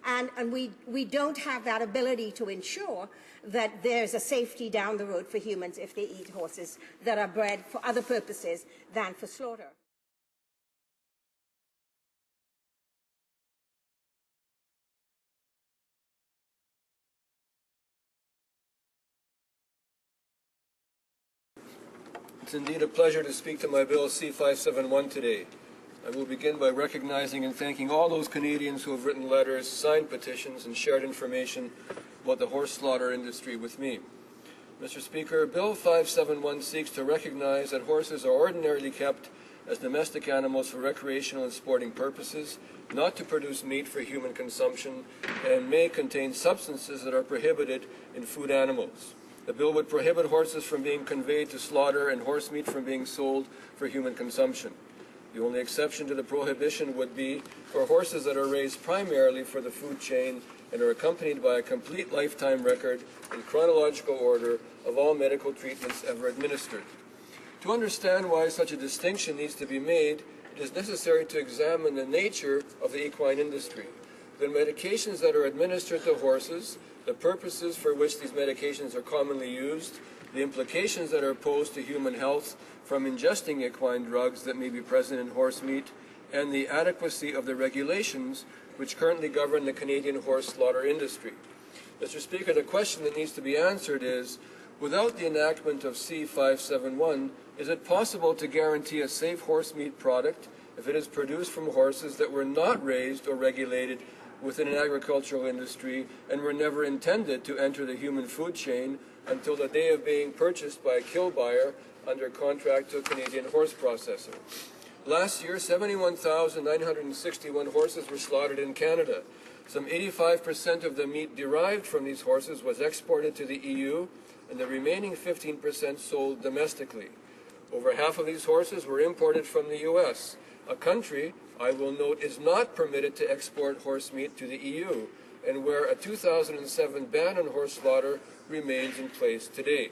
And we don't have that ability to ensure that there's a safety down the road for humans if they eat horses that are bred for other purposes than for slaughter. It's indeed a pleasure to speak to my bill C-571 today. I will begin by recognizing and thanking all those Canadians who have written letters, signed petitions, and shared information about the horse slaughter industry with me. Mr. Speaker, Bill 571 seeks to recognize that horses are ordinarily kept as domestic animals for recreational and sporting purposes, not to produce meat for human consumption, and may contain substances that are prohibited in food animals. The bill would prohibit horses from being conveyed to slaughter and horse meat from being sold for human consumption. The only exception to the prohibition would be for horses that are raised primarily for the food chain and are accompanied by a complete lifetime record in chronological order of all medical treatments ever administered. To understand why such a distinction needs to be made, it is necessary to examine the nature of the equine industry. The medications that are administered to horses, the purposes for which these medications are commonly used, the implications that are posed to human health from ingesting equine drugs that may be present in horse meat, and the adequacy of the regulations which currently govern the Canadian horse slaughter industry. Mr. Speaker, the question that needs to be answered is, without the enactment of C-571, is it possible to guarantee a safe horse meat product if it is produced from horses that were not raised or regulated within an agricultural industry and were never intended to enter the human food chain until the day of being purchased by a kill buyer under contract to a Canadian horse processor? Last year, 71,961 horses were slaughtered in Canada. Some 85% of the meat derived from these horses was exported to the EU, and the remaining 15% sold domestically. Over half of these horses were imported from the US, a country, I will note, is not permitted to export horse meat to the EU, and where a 2007 ban on horse slaughter remains in place today.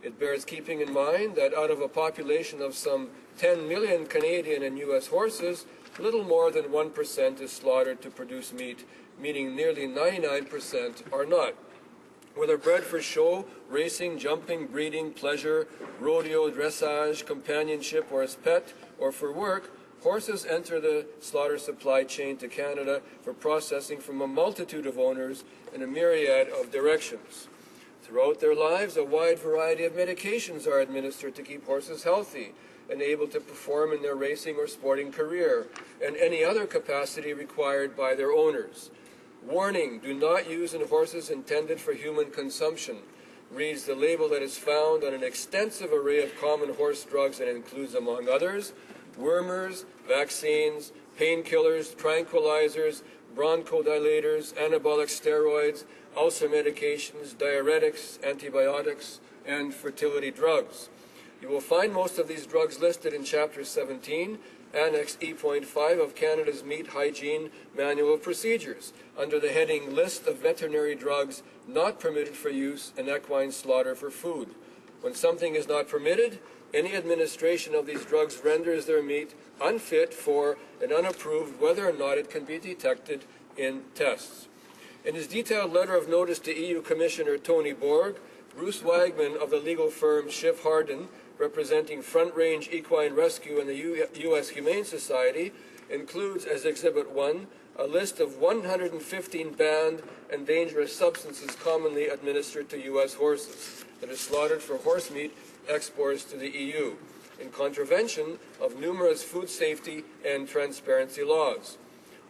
It bears keeping in mind that out of a population of some 10 million Canadian and U.S. horses, little more than 1% is slaughtered to produce meat, meaning nearly 99% are not. Whether bred for show, racing, jumping, breeding, pleasure, rodeo, dressage, companionship, or as pet, or for work, horses enter the slaughter supply chain to Canada for processing from a multitude of owners in a myriad of directions. Throughout their lives, a wide variety of medications are administered to keep horses healthy and able to perform in their racing or sporting career, and any other capacity required by their owners. Warning, do not use in horses intended for human consumption, reads the label that is found on an extensive array of common horse drugs and includes, among others, wormers, vaccines, painkillers, tranquilizers, bronchodilators, anabolic steroids, ulcer medications, diuretics, antibiotics, and fertility drugs. You will find most of these drugs listed in Chapter 17, Annex E.5 of Canada's Meat Hygiene Manual of Procedures, under the heading List of Veterinary Drugs Not Permitted for Use in Equine Slaughter for Food. When something is not permitted, any administration of these drugs renders their meat unfit for and unapproved whether or not it can be detected in tests. In his detailed letter of notice to EU Commissioner Tony Borg, Bruce Wagman of the legal firm Schiff Harden, representing Front Range Equine Rescue and the U.S. Humane Society, includes as Exhibit 1 a list of 115 banned and dangerous substances commonly administered to U.S. horses that are slaughtered for horse meat exports to the EU, in contravention of numerous food safety and transparency laws.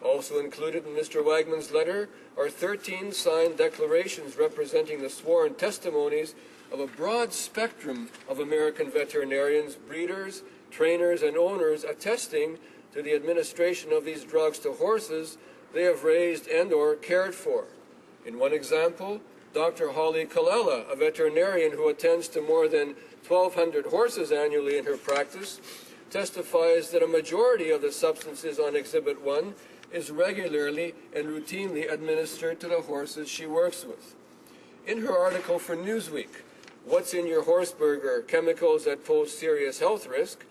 Also included in Mr. Wagman's letter are 13 signed declarations representing the sworn testimonies of a broad spectrum of American veterinarians, breeders, trainers, and owners attesting to the administration of these drugs to horses they have raised and or cared for. In one example, Dr. Holly Kallela, a veterinarian who attends to more than 1,200 horses annually in her practice, testifies that a majority of the substances on Exhibit 1 is regularly and routinely administered to the horses she works with. In her article for Newsweek, What's in Your Horse Burger? Chemicals that Pose Serious Health Risk,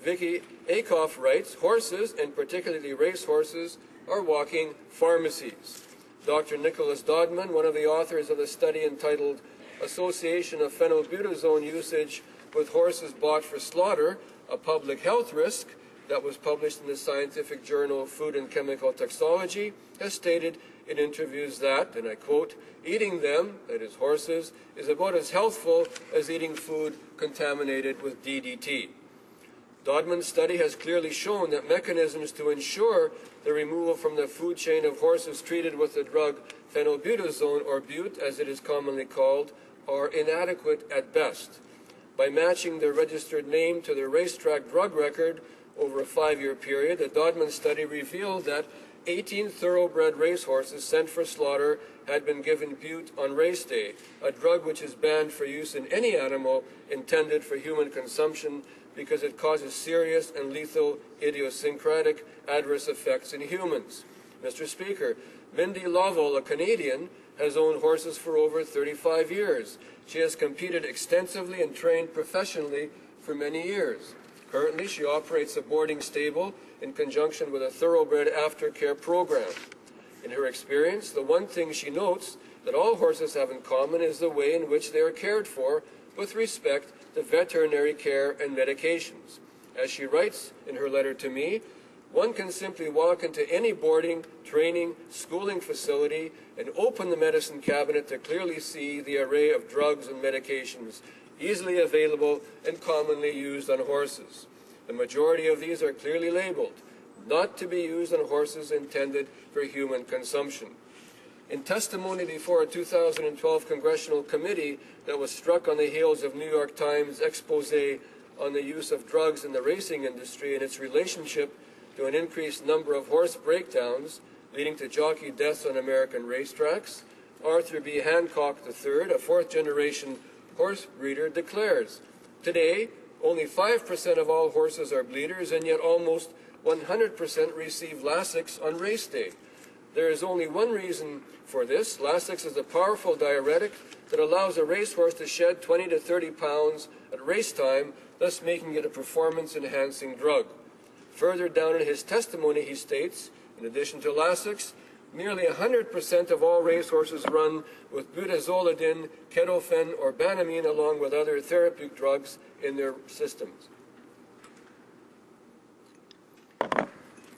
Vicky Akoff writes, horses, and particularly race horses, are walking pharmacies. Dr. Nicholas Dodman, one of the authors of the study entitled Association of Phenylbutazone Usage with Horses Bought for Slaughter, a Public Health Risk, that was published in the scientific journal Food and Chemical Toxicology, has stated in interviews that, and I quote, eating them, that is horses, is about as healthful as eating food contaminated with DDT. Dodman's study has clearly shown that mechanisms to ensure the removal from the food chain of horses treated with the drug phenylbutazone, or bute as it is commonly called, are inadequate at best. By matching the registered name to the racetrack drug record over a 5-year period, the Dodman study revealed that 18 thoroughbred racehorses sent for slaughter had been given bute on race day, a drug which is banned for use in any animal intended for human consumption because it causes serious and lethal idiosyncratic adverse effects in humans. Mr. Speaker, Mindy Lovell, a Canadian, has owned horses for over 35 years. She has competed extensively and trained professionally for many years. Currently, she operates a boarding stable in conjunction with a thoroughbred aftercare program. In her experience, the one thing she notes that all horses have in common is the way in which they are cared for with respect to veterinary care and medications. As she writes in her letter to me, one can simply walk into any boarding, training, schooling facility and open the medicine cabinet to clearly see the array of drugs and medications easily available and commonly used on horses. The majority of these are clearly labeled, not to be used on horses intended for human consumption. In testimony before a 2012 congressional committee that was struck on the heels of New York Times expose on the use of drugs in the racing industry and its relationship to an increased number of horse breakdowns leading to jockey deaths on American racetracks, Arthur B. Hancock III, a fourth-generation horse breeder, declares, today, only 5% of all horses are bleeders, and yet almost 100% receive Lasix on race day. There is only one reason for this. Lasix is a powerful diuretic that allows a racehorse to shed 20 to 30 pounds at race time, thus making it a performance-enhancing drug. Further down in his testimony, he states, in addition to Lasix, nearly 100% of all racehorses run with butazolidine, ketofen, or banamine, along with other therapeutic drugs in their systems.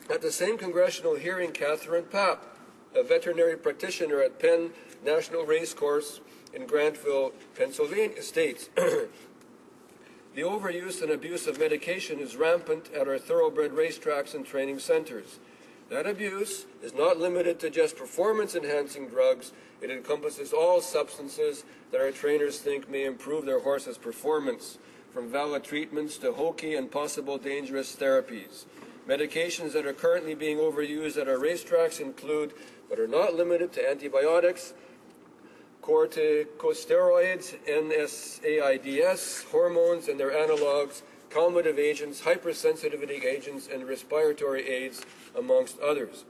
At the same congressional hearing, Catherine Papp, a veterinary practitioner at Penn National Racecourse in Grantville, Pennsylvania, states, the overuse and abuse of medication is rampant at our thoroughbred racetracks and training centers. That abuse is not limited to just performance-enhancing drugs. It encompasses all substances that our trainers think may improve their horse's performance, from valid treatments to hokey and possible dangerous therapies. Medications that are currently being overused at our racetracks include, but are not limited to, antibiotics, corticosteroids, NSAIDs, hormones and their analogs, calmative agents, hypersensitivity agents, and respiratory aids, amongst others.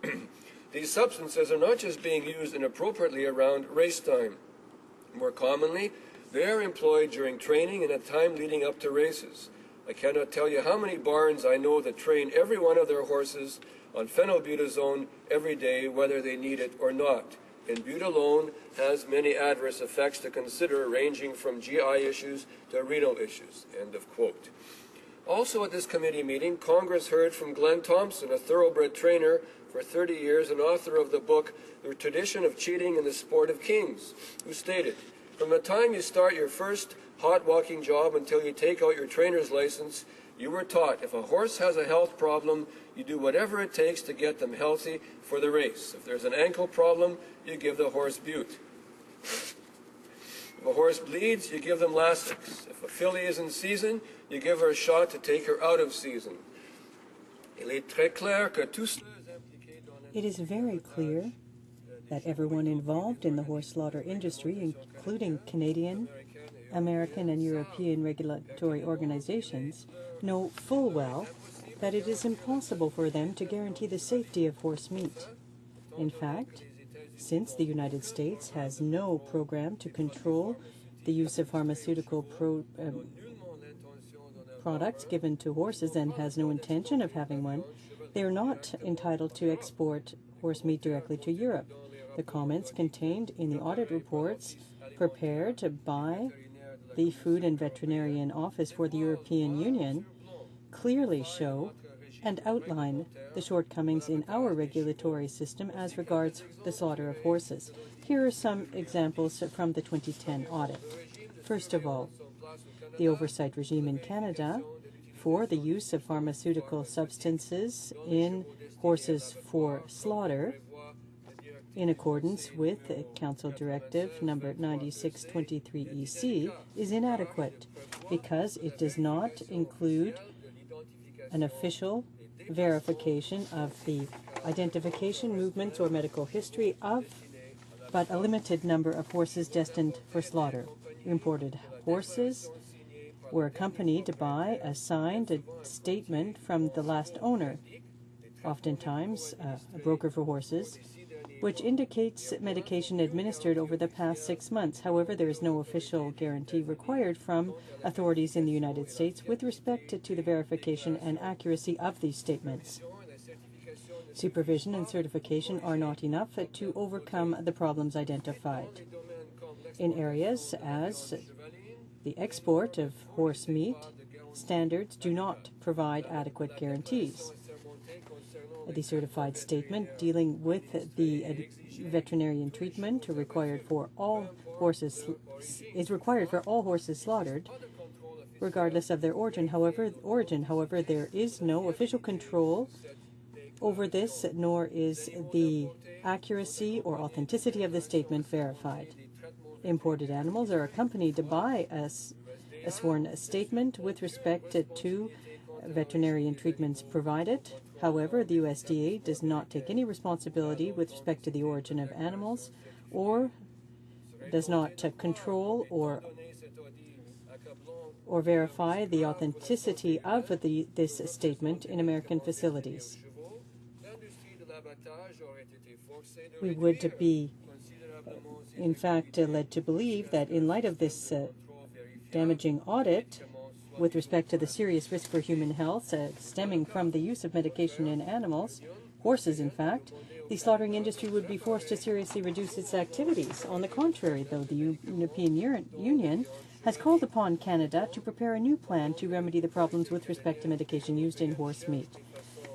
These substances are not just being used inappropriately around race time. More commonly, they are employed during training and at time leading up to races. I cannot tell you how many barns I know that train every one of their horses on phenylbutazone every day, whether they need it or not. And bute alone has many adverse effects to consider, ranging from GI issues to renal issues. End of quote. Also at this committee meeting, Congress heard from Glenn Thompson, a thoroughbred trainer for 30 years and author of the book, The Tradition of Cheating in the Sport of Kings, who stated, from the time you start your first hot walking job until you take out your trainer's license, you were taught if a horse has a health problem, you do whatever it takes to get them healthy for the race. If there's an ankle problem, you give the horse bute. If a horse bleeds, you give them Lasix. If a filly is in season, you give her a shot to take her out of season. It is very clear that everyone involved in the horse slaughter industry, including Canadian, American, and European regulatory organizations, know full well that it is impossible for them to guarantee the safety of horse meat. In fact, since the United States has no program to control the use of pharmaceutical products given to horses and has no intention of having one, they are not entitled to export horse meat directly to Europe. The comments contained in the audit reports prepared by the Food and Veterinarian Office for the European Union clearly show and outline the shortcomings in our regulatory system as regards the slaughter of horses. Here are some examples from the 2010 audit. First of all, the oversight regime in Canada for the use of pharmaceutical substances in horses for slaughter, in accordance with Council Directive number 9623 EC, is inadequate because it does not include an official verification of the identification, movements, or medical history of but a limited number of horses destined for slaughter. Imported horses were accompanied by a signed statement from the last owner, oftentimes a broker for horses, which indicates medication administered over the past 6 months. However, there is no official guarantee required from authorities in the United States with respect to the verification and accuracy of these statements. Supervision and certification are not enough to overcome the problems identified. In areas as the export of horse meat, standards do not provide adequate guarantees. The certified statement dealing with the veterinarian treatment required for all horses is required for all horses slaughtered, regardless of their origin. However, there is no official control over this, nor is the accuracy or authenticity of the statement verified. Imported animals are accompanied by a sworn statement with respect to veterinarian treatments provided. However, the USDA does not take any responsibility with respect to the origin of animals, or does not control or verify the authenticity of this statement in American facilities. We would be, in fact, led to believe that in light of this damaging audit, with respect to the serious risk for human health stemming from the use of medication in animals, horses in fact, the slaughtering industry would be forced to seriously reduce its activities. On the contrary, though, the European Union has called upon Canada to prepare a new plan to remedy the problems with respect to medication used in horse meat.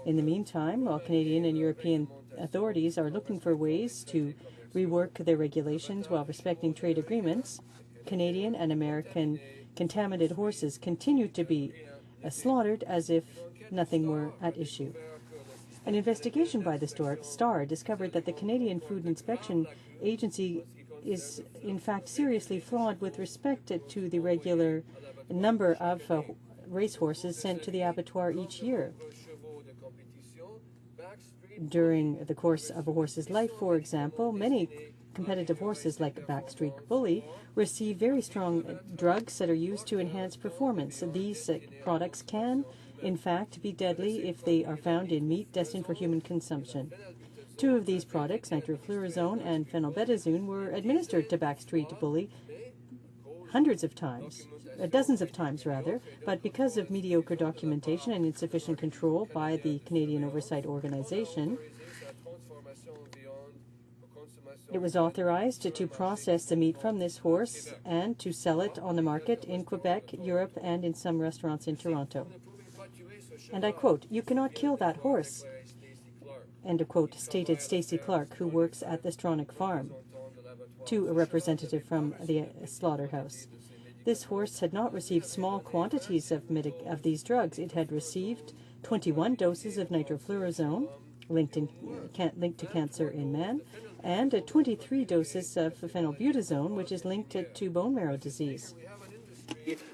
In the meantime, while Canadian and European authorities are looking for ways to rework their regulations while respecting trade agreements, Canadian and American contaminated horses continue to be slaughtered as if nothing were at issue. An investigation by the Star discovered that the Canadian Food Inspection Agency is in fact seriously flawed with respect to the regular number of racehorses sent to the abattoir each year. During the course of a horse's life, for example, many competitive horses like Backstreet Bully receive very strong drugs that are used to enhance performance. These products can, in fact, be deadly if they are found in meat destined for human consumption. 2 of these products, nitroflurazone and phenylbetazone, were administered to Backstreet Bully hundreds of times, dozens of times rather, but because of mediocre documentation and insufficient control by the Canadian Oversight Organization, it was authorized to process the meat from this horse and to sell it on the market in Quebec, Europe, and in some restaurants in Toronto. And I quote, "You cannot kill that horse," end of quote, stated Stacey Clark, who works at the Stronach Farm, to a representative from the slaughterhouse. This horse had not received small quantities of these drugs. It had received 21 doses of nitroflurazone, linked to cancer in man, and 23 doses of phenylbutazone, which is linked to bone marrow disease.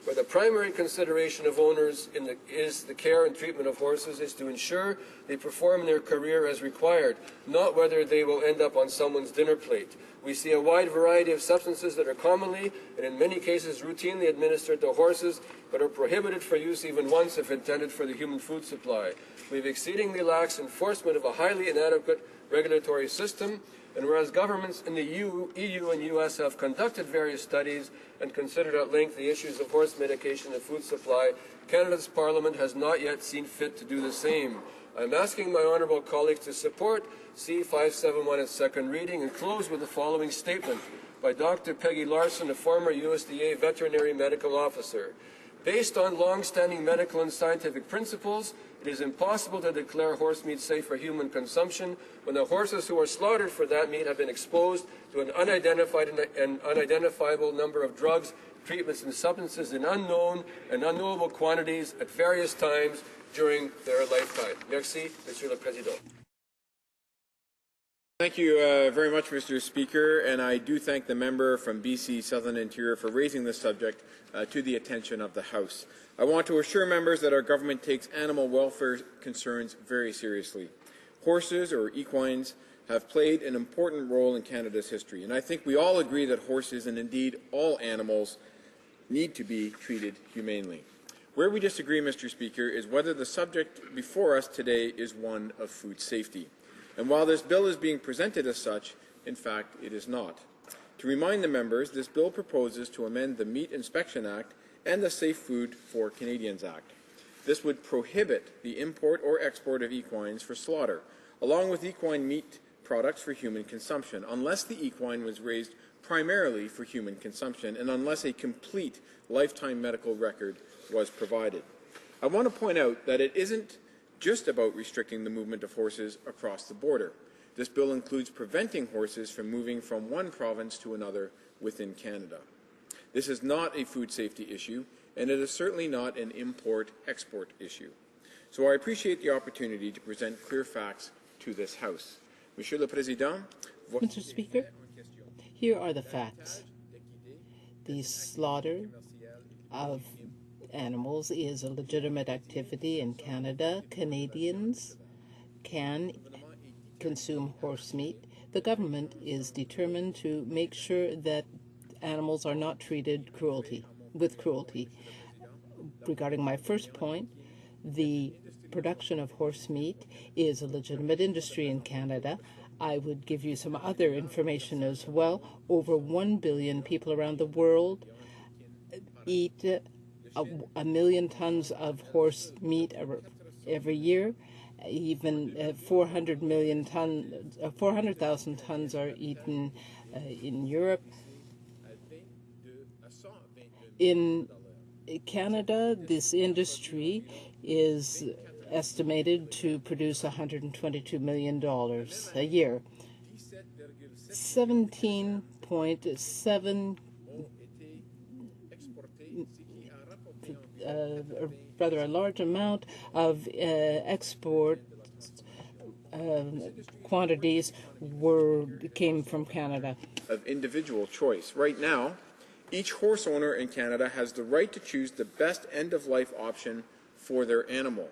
Where the primary consideration of owners is the care and treatment of horses is to ensure they perform their career as required, not whether they will end up on someone's dinner plate. We see a wide variety of substances that are commonly and in many cases routinely administered to horses, but are prohibited for use even once if intended for the human food supply. We have exceedingly lax enforcement of a highly inadequate regulatory system, and whereas governments in the EU and US have conducted various studies and considered at length the issues of horse medication and food supply, Canada's Parliament has not yet seen fit to do the same. I'm asking my honourable colleagues to support C-571 at second reading and close with the following statement by Dr. Peggy Larson, a former USDA veterinary medical officer. Based on long-standing medical and scientific principles, it is impossible to declare horse meat safe for human consumption when the horses who are slaughtered for that meat have been exposed to an unidentified and unidentifiable number of drugs, treatments, and substances in unknown and unknowable quantities at various times during their lifetime. Merci, Monsieur le Président. Thank you very much, Mr. Speaker, and I do thank the member from BC Southern Interior for raising this subject to the attention of the House. I want to assure members that our government takes animal welfare concerns very seriously. Horses, or equines, have played an important role in Canada's history, and I think we all agree that horses, and indeed all animals, need to be treated humanely. Where we disagree, Mr. Speaker, is whether the subject before us today is one of food safety. And while this bill is being presented as such, in fact, it is not. To remind the members, this bill proposes to amend the Meat Inspection Act and the Safe Food for Canadians Act. This would prohibit the import or export of equines for slaughter, along with equine meat products for human consumption, unless the equine was raised primarily for human consumption and unless a complete lifetime medical record was provided. I want to point out that it isn't just about restricting the movement of horses across the border. This bill includes preventing horses from moving from one province to another within Canada. This is not a food safety issue, and it is certainly not an import-export issue. So I appreciate the opportunity to present clear facts to this House. Monsieur le Président, Mr. Speaker, here are the facts. The slaughter of animals is a legitimate activity in Canada. Canadians can consume horse meat. The government is determined to make sure that animals are not treated with cruelty. Regarding my first point, the production of horse meat is a legitimate industry in Canada. I would give you some other information as well. Over 1 billion people around the world eat a million tons of horse meat every year. Even 400,000 tons are eaten in Europe. In Canada, this industry is estimated to produce $122 million a year. 17.7 rather a large amount of export quantities came from Canada. of individual choice. Right now, each horse owner in Canada has the right to choose the best end-of-life option for their animal.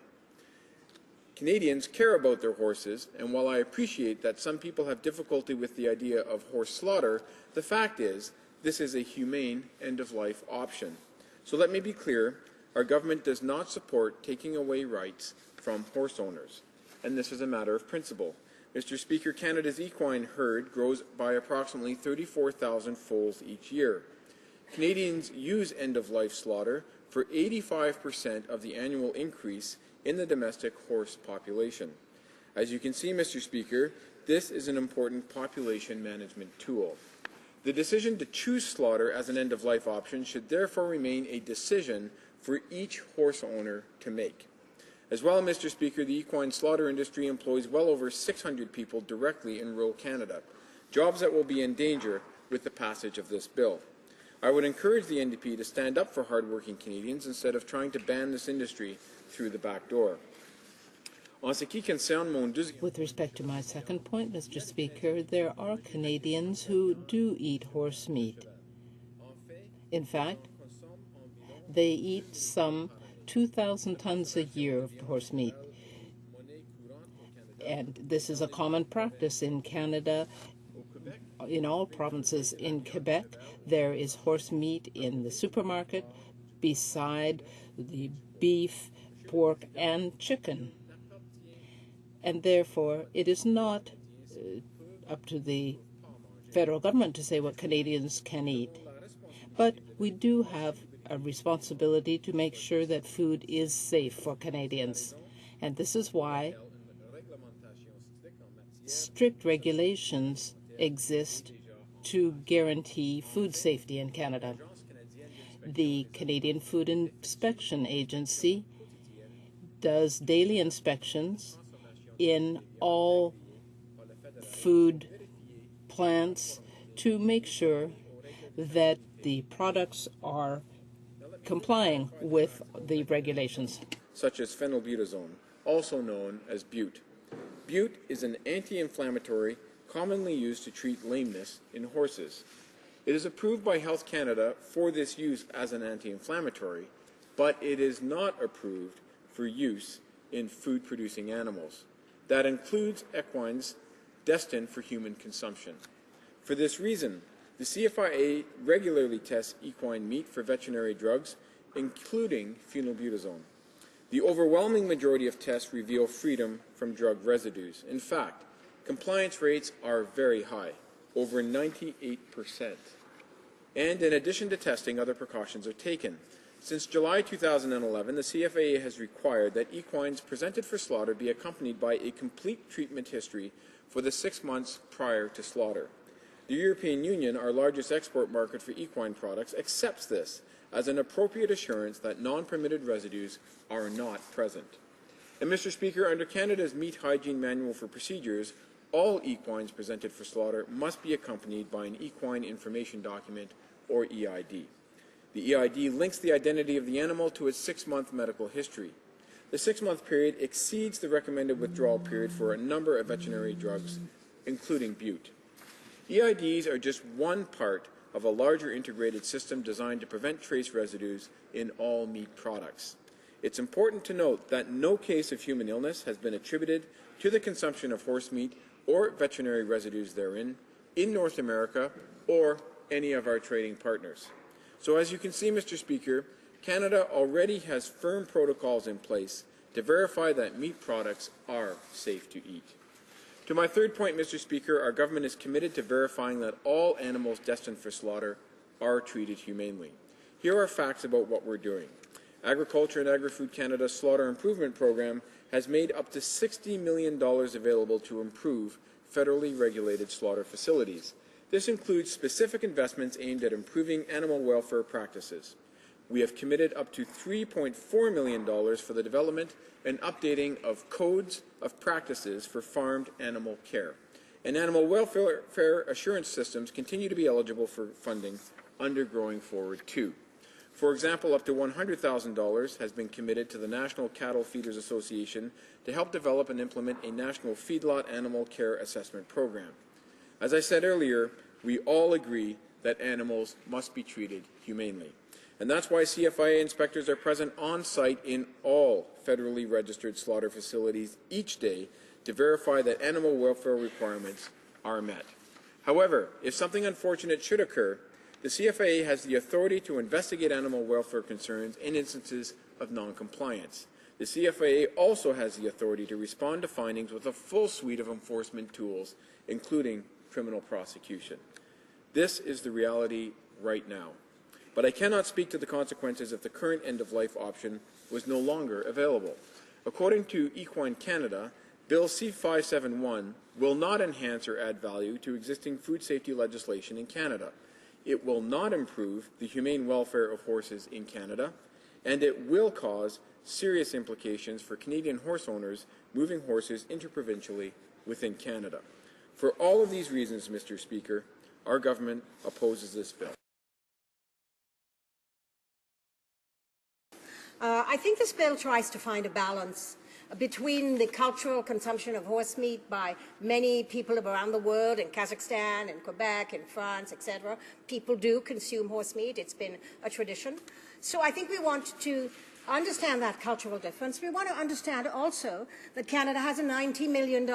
Canadians care about their horses, and while I appreciate that some people have difficulty with the idea of horse slaughter, the fact is this is a humane end-of-life option. So let me be clear, our government does not support taking away rights from horse owners, and this is a matter of principle. Mr. Speaker, Canada's equine herd grows by approximately 34,000 foals each year. Canadians use end-of-life slaughter for 85% of the annual increase in the domestic horse population. As you can see, Mr. Speaker, this is an important population management tool. The decision to choose slaughter as an end-of-life option should therefore remain a decision for each horse owner to make. As well, Mr. Speaker, the equine slaughter industry employs well over 600 people directly in rural Canada, jobs that will be in danger with the passage of this bill. I would encourage the NDP to stand up for hardworking Canadians instead of trying to ban this industry through the back door. With respect to my second point, Mr. Speaker, there are Canadians who do eat horse meat. In fact, they eat some 2,000 tons a year of horse meat. And this is a common practice in Canada, in all provinces. In Quebec, there is horse meat in the supermarket beside the beef, pork, and chicken. And therefore, it is not up to the federal government to say what Canadians can eat. But we do have a responsibility to make sure that food is safe for Canadians. And this is why strict regulations exist to guarantee food safety in Canada. The Canadian Food Inspection Agency does daily inspections in all food plants to make sure that the products are complying with the regulations. Such as phenylbutazone, also known as bute. Bute is an anti-inflammatory commonly used to treat lameness in horses. It is approved by Health Canada for this use as an anti-inflammatory, but it is not approved for use in food-producing animals. That includes equines destined for human consumption. For this reason, the CFIA regularly tests equine meat for veterinary drugs, including phenylbutazone. The overwhelming majority of tests reveal freedom from drug residues. In fact, compliance rates are very high, over 98%. And in addition to testing, other precautions are taken. Since July 2011, the CFIA has required that equines presented for slaughter be accompanied by a complete treatment history for the 6 months prior to slaughter. The European Union, our largest export market for equine products, accepts this as an appropriate assurance that non-permitted residues are not present. And Mr. Speaker, under Canada's Meat Hygiene Manual for Procedures, all equines presented for slaughter must be accompanied by an equine information document, or EID. The EID links the identity of the animal to its 6-month medical history. The 6-month period exceeds the recommended withdrawal period for a number of veterinary drugs, including bute. EIDs are just one part of a larger integrated system designed to prevent trace residues in all meat products. It's important to note that no case of human illness has been attributed to the consumption of horse meat or veterinary residues therein in North America or any of our trading partners. So as you can see, Mr. Speaker, Canada already has firm protocols in place to verify that meat products are safe to eat. To my third point, Mr. Speaker, our government is committed to verifying that all animals destined for slaughter are treated humanely. Here are facts about what we're doing. Agriculture and Agri-Food Canada's Slaughter Improvement Program has made up to $60 million available to improve federally regulated slaughter facilities. This includes specific investments aimed at improving animal welfare practices. We have committed up to $3.4 million for the development and updating of codes of practices for farmed animal care. And animal welfare assurance systems continue to be eligible for funding under Growing Forward 2. For example, up to $100,000 has been committed to the National Cattle Feeders Association to help develop and implement a national feedlot animal care assessment program. As I said earlier, we all agree that animals must be treated humanely. And that's why CFIA inspectors are present on site in all federally registered slaughter facilities each day to verify that animal welfare requirements are met. However, if something unfortunate should occur, the CFIA has the authority to investigate animal welfare concerns in instances of non-compliance. The CFIA also has the authority to respond to findings with a full suite of enforcement tools, including criminal prosecution. This is the reality right now. But I cannot speak to the consequences if the current end-of-life option was no longer available. According to Equine Canada, Bill C-571 will not enhance or add value to existing food safety legislation in Canada. It will not improve the humane welfare of horses in Canada, and it will cause serious implications for Canadian horse owners moving horses interprovincially within Canada. For all of these reasons, Mr. Speaker, our government opposes this bill. I think this bill tries to find a balance between the cultural consumption of horse meat by many people around the world, in Kazakhstan, in Quebec, in France, etc. People do consume horse meat. It's been a tradition. So I think we want to understand that cultural difference. We want to understand also that Canada has a $90 million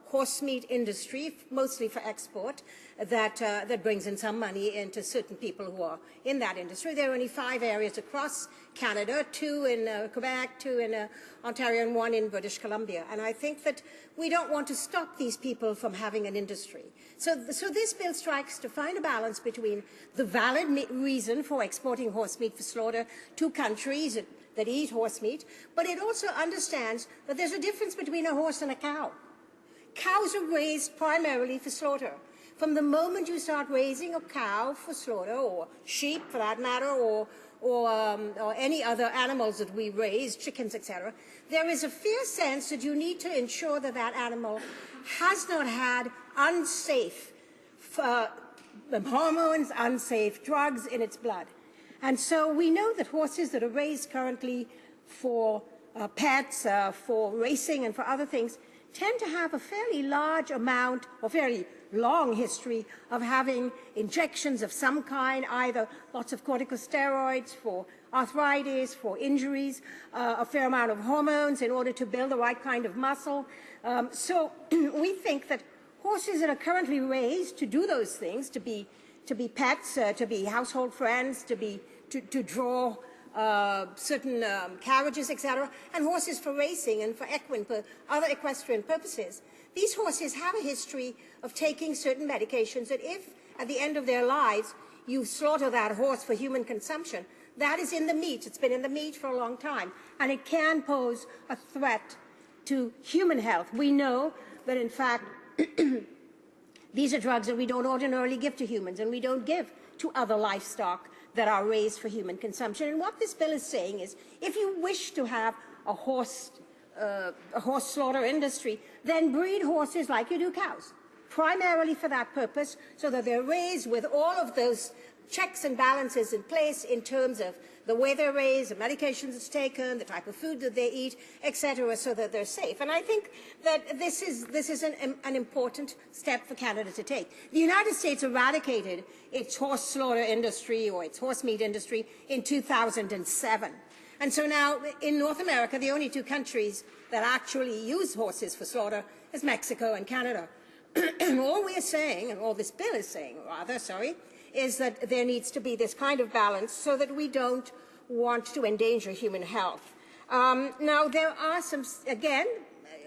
horse meat industry, mostly for export, that brings in some money into certain people who are in that industry. There are only 5 areas across Canada, 2 in Quebec, 2 in Ontario, and 1 in British Columbia. And I think that we don't want to stop these people from having an industry. So this bill strikes to find a balance between the valid reason for exporting horse meat for slaughter to countries that eat horse meat, but it also understands that there's a difference between a horse and a cow. cows are raised primarily for slaughter. From the moment you start raising a cow for slaughter, or sheep for that matter, or any other animals that we raise, chickens, etc., there is a fair sense that you need to ensure that that animal has not had unsafe hormones, unsafe drugs in its blood. And so we know that horses that are raised currently for pets, for racing and for other things, tend to have a fairly large amount or fairly long history of having injections of some kind, either lots of corticosteroids for arthritis, for injuries, a fair amount of hormones in order to build the right kind of muscle. So we think that horses that are currently raised to do those things, to be pets, to be household friends, to draw certain carriages, etc., and horses for racing and for other equestrian purposes. These horses have a history of taking certain medications that if, at the end of their lives, you slaughter that horse for human consumption, that is in the meat. It's been in the meat for a long time, and it can pose a threat to human health. We know that, in fact, these are drugs that we don't ordinarily give to humans, and we don't give to other livestock that are raised for human consumption. And what this bill is saying is, if you wish to have a horse slaughter industry, then breed horses like you do cows, primarily for that purpose, so that they're raised with all of those checks and balances in place in terms of the way they're raised, the medications that's taken, the type of food that they eat, etc., so that they're safe. And I think that this is an important step for Canada to take. The United States eradicated its horse slaughter industry or its horse meat industry in 2007. And so now, in North America, the only two countries that actually use horses for slaughter is Mexico and Canada. And all we are saying, and all this bill is saying, rather, is that there needs to be this kind of balance so that we don't want to endanger human health. Now, there are some, again,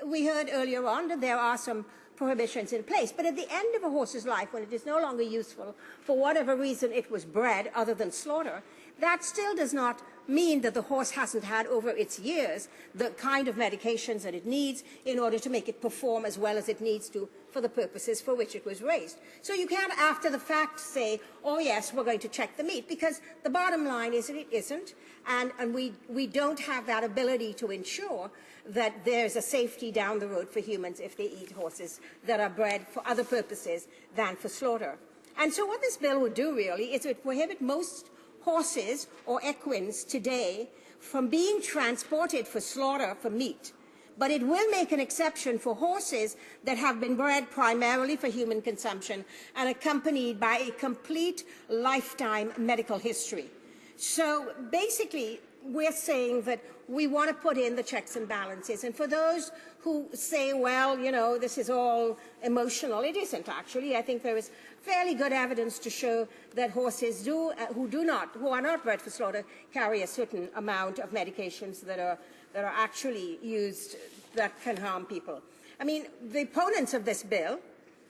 we heard earlier on that there are some prohibitions in place, but at the end of a horse's life, when it is no longer useful for whatever reason it was bred other than slaughter, that still does not mean that the horse hasn't had over its years the kind of medications that it needs in order to make it perform as well as it needs to for the purposes for which it was raised. So you can't, after the fact, say, oh yes, we're going to check the meat, because the bottom line is that it isn't, and we don't have that ability to ensure that there's a safety down the road for humans if they eat horses that are bred for other purposes than for slaughter. And so what this bill would do really is it would prohibit most horses or equines today from being transported for slaughter for meat. But it will make an exception for horses that have been bred primarily for human consumption and accompanied by a complete lifetime medical history. So basically, we're saying that we want to put in the checks and balances. And for those who say, well, you know, this is all emotional, it isn't actually. I think there is fairly good evidence to show that horses who are not bred for slaughter carry a certain amount of medications that are actually used that can harm people. I mean, the opponents of this bill,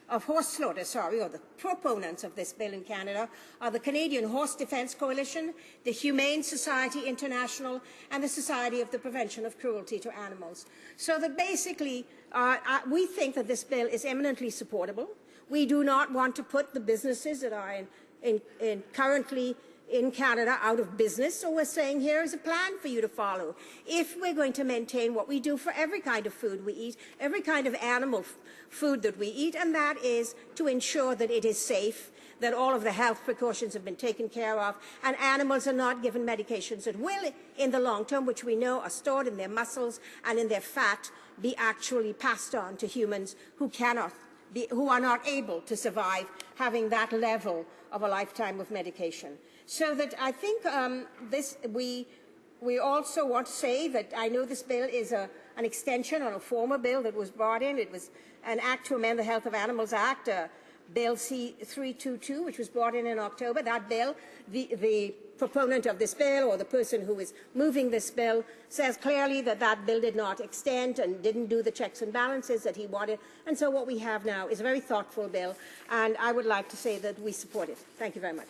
of horse slaughter, or the proponents of this bill in Canada, are the Canadian Horse Defence Coalition, the Humane Society International, and the Society of the Prevention of Cruelty to Animals. So that basically, we think that this bill is eminently supportable. We do not want to put the businesses that are currently in Canada out of business, so we're saying here is a plan for you to follow. If we're going to maintain what we do for every kind of food we eat, every kind of animal food that we eat, and that is to ensure that it is safe, that all of the health precautions have been taken care of, and animals are not given medications that will, in the long term, which we know are stored in their muscles and in their fat, be actually passed on to humans who are not able to survive having that level of a lifetime of medication. So that I think we also want to say that I know this bill is an extension on a former bill that was brought in. It was an act to amend the Health of Animals Act, Bill C-571, which was brought in October. That bill, the proponent of this bill or the person who is moving this bill says clearly that that bill did not extend and didn't do the checks and balances that he wanted. And so what we have now is a very thoughtful bill, and I would like to say that we support it. Thank you very much.